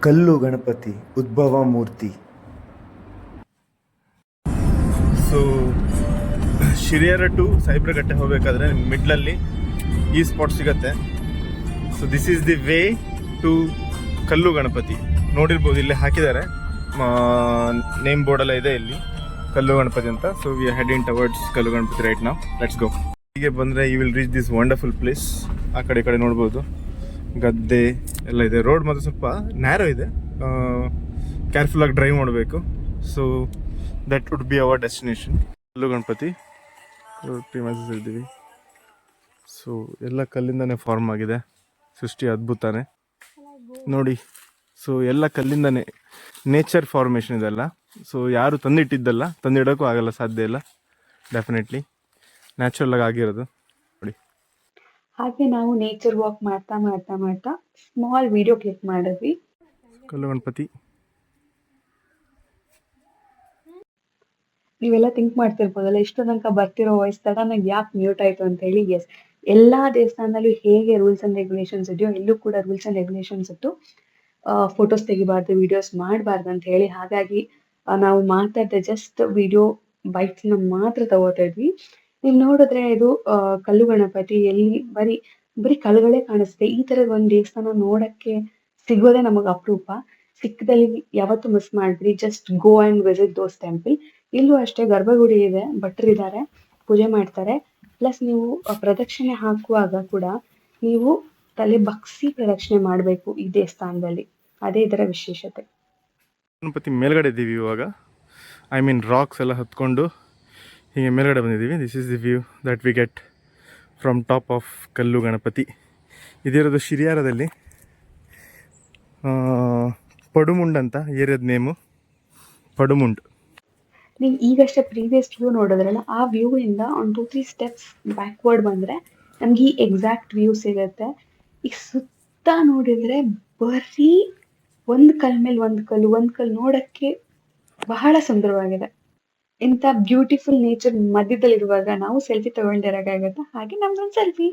ಕಲ್ಲು ಗಣಪತಿ ಉದ್ಭವ ಮೂರ್ತಿ. So Shiriyara to ಸೈಬ್ರಗಟ್ಟೆ ಹೋಗಬೇಕಾದ್ರೆ ಮಿಡ್ಲಲ್ಲಿ ಈ ಸ್ಪಾಟ್ ಸಿಗತ್ತೆ. So this is the way to Kallu Ganapathi. ನೋಡಿರ್ಬೋದು ಇಲ್ಲಿ ಹಾಕಿದ್ದಾರೆ, ನೇಮ್ ಬೋರ್ಡೆಲ್ಲ ಇದೆ ಇಲ್ಲಿ ಕಲ್ಲು ಗಣಪತಿ ಅಂತ. So we are heading towards Kallu Ganapati right now. Let's go. ಹೀಗೆ ಬಂದರೆ you will reach this wonderful place. ಆ ಕಡೆ ಈ ಕಡೆ ನೋಡ್ಬೋದು, ಗದ್ದೆ ಎಲ್ಲ ಇದೆ. ರೋಡ್ ಮಾತ್ರ ಸ್ವಲ್ಪ ನ್ಯಾರೋ ಇದೆ, ಕೇರ್ಫುಲ್ಲಾಗಿ ಡ್ರೈವ್ ಮಾಡಬೇಕು. So that would be our destination. ಕಲ್ಲು ಗಣಪತಿ ಪ್ರಿಮೈಸಸ್ ಇದ್ದೀವಿ. ಸೊ ಎಲ್ಲ ಕಲ್ಲಿಂದನೇ ಫಾರ್ಮ್ ಆಗಿದೆ, ಸೃಷ್ಟಿ ಅದ್ಭುತನೇ ನೋಡಿ. ಸೊ ಎಲ್ಲ ಕಲ್ಲಿಂದನೇ, ನೇಚರ್ ಫಾರ್ಮೇಷನ್ ಇದೆಲ್ಲ. ಸೊ ಯಾರು ತಂದಿಟ್ಟಿದ್ದಲ್ಲ, ತಂದಿಡೋಕ್ಕೂ ಆಗಲ್ಲ, ಸಾಧ್ಯ ಇಲ್ಲ. ಡೆಫಿನೆಟ್ಲಿ ನ್ಯಾಚುರಲ್ ಆಗಿರೋದು ನೋಡಿ. ಹಾಗೆ ನಾವು ನೇಚರ್ ವಾಕ್ ಮಾಡ್ತಾ ಮಾಡ್ತಾ ಮಾಡ್ತಾ ಸ್ಮಾಲ್ ವಿಡಿಯೋ ಕ್ಲಿಕ್ ಮಾಡಿದ್ವಿ. ಕಲ್ಲು ಗಣಪತಿ. ನೀವೆಲ್ಲ ಥಿಂಕ್ ಮಾಡ್ತಿರ್ಬೋದಲ್ಲ, ಇಷ್ಟು ತನಕ ಬರ್ತಿರೋ ವಾಯ್ಸ್ ಸಡನ್ನಾಗಿ ಯಾಕೆ ಮ್ಯೂಟ್ ಆಯಿತು ಅಂತ ಹೇಳಿ. ಎಸ್, ಎಲ್ಲ ದೇವಸ್ಥಾನದಲ್ಲೂ ಹೇಗೆ ರೂಲ್ಸ್ ಆ್ಯಂಡ್ ರೆಗ್ಯುಲೇಷನ್ಸ್ ಇದೆಯೋ ಇಲ್ಲೂ ಕೂಡ ರೂಲ್ಸ್ ಆ್ಯಂಡ್ ರೆಗ್ಯುಲೇಷನ್ಸ್ ಇತ್ತು. ಫೋಟೋಸ್ ತೆಗಿಬಾರ್ದು, ವಿಡಿಯೋಸ್ ಮಾಡಬಾರ್ದು ಅಂತ ಹೇಳಿ. ಹಾಗಾಗಿ ನಾವು ಮಾತಾಡದೆ ಜಸ್ಟ್ ವಿಡಿಯೋ ಬೈಟ್ಸ್ನ ಮಾತ್ರ ತಗೋತಾ ಇದ್ವಿ. ನೀವು ನೋಡಿದ್ರೆ ಇದು ಕಲ್ಲು ಗಣಪತಿ. ಎಲ್ಲಿ ಬರೀ ಕಲ್ಲುಗಳೇ ಕಾಣಿಸುತ್ತೆ. ಈ ಥರದ ಒಂದು ದೇವಸ್ಥಾನ ನೋಡೋಕ್ಕೆ ಸಿಗೋದೇ ನಮಗೆ ಅಪರೂಪ. ಸಿಕ್ಕದಲ್ಲಿ ಯಾವತ್ತೂ ಮಿಸ್ ಮಾಡಿದ್ರಿ. Just go and visit those temple. ಇಲ್ಲೂ ಅಷ್ಟೇ ಗರ್ಭಗುಡಿ ಇದೆ, ಭಟ್ರಿದ್ದಾರೆ, ಪೂಜೆ ಮಾಡ್ತಾರೆ. ಪ್ಲಸ್ ನೀವು ಪ್ರದಕ್ಷಿಣೆ ಹಾಕುವಾಗ ಕೂಡ ನೀವು ತಲೆ ಬಗ್ಸಿ ಪ್ರದಕ್ಷಿಣೆ ಮಾಡಬೇಕು ಈ ದೇವಸ್ಥಾನದಲ್ಲಿ. ಅದೇ ಇದರ ವಿಶೇಷತೆ. ಗಣಪತಿ ಮೇಲ್ಗಡೆ ಇದ್ದೀವಿ ಇವಾಗ. ಐ ಮೀನ್ ರಾಕ್ಸ್ ಎಲ್ಲ ಹತ್ಕೊಂಡು ಹೀಗೆ ಮೇಲ್ಗಡೆ ಬಂದಿದ್ದೀವಿ. This is the view that we get from top of ಕಲ್ಲು ಗಣಪತಿ. ಇದಿರೋದು ಶಿರಿಯಾರದಲ್ಲಿ, ಪಡುಮುಂಡ್ ಅಂತ ಏರಿಯಾದ ನೇಮು, ಪಡುಮುಂಡ್. ನೀವು ಈಗಷ್ಟೇ ಪ್ರೀವಿಯಸ್ ವ್ಯೂ ನೋಡಿದ್ರಲ್ಲ, ಆ ವ್ಯೂ ಇಂದ ಒಂದು 2-3 ಸ್ಟೆಪ್ಸ್ ಬ್ಯಾಕ್ವರ್ಡ್ ಬಂದರೆ ನಮ್ಗೆ ಈ ಎಕ್ಸಾಕ್ಟ್ ವ್ಯೂ ಸಿಗುತ್ತೆ. ಈಗ ಸುತ್ತ ನೋಡಿದರೆ ಬರೀ ಒಂದು ಕಲ್ ಮೇಲೆ ಒಂದು ಕಲ್ಲು ನೋಡೋಕ್ಕೆ ಬಹಳ ಸುಂದರವಾಗಿದೆ. ಇಂಥ ಬ್ಯೂಟಿಫುಲ್ ನೇಚರ್ ಮಧ್ಯದಲ್ಲಿರುವಾಗ ನಾವು ಸೆಲ್ಫಿ ತಗೊಳ್ದಿರೋಕ್ಕಾಗತ್ತಾ? ಹಾಗೆ ನಮ್ದೊಂದು ಸೆಲ್ಫಿ.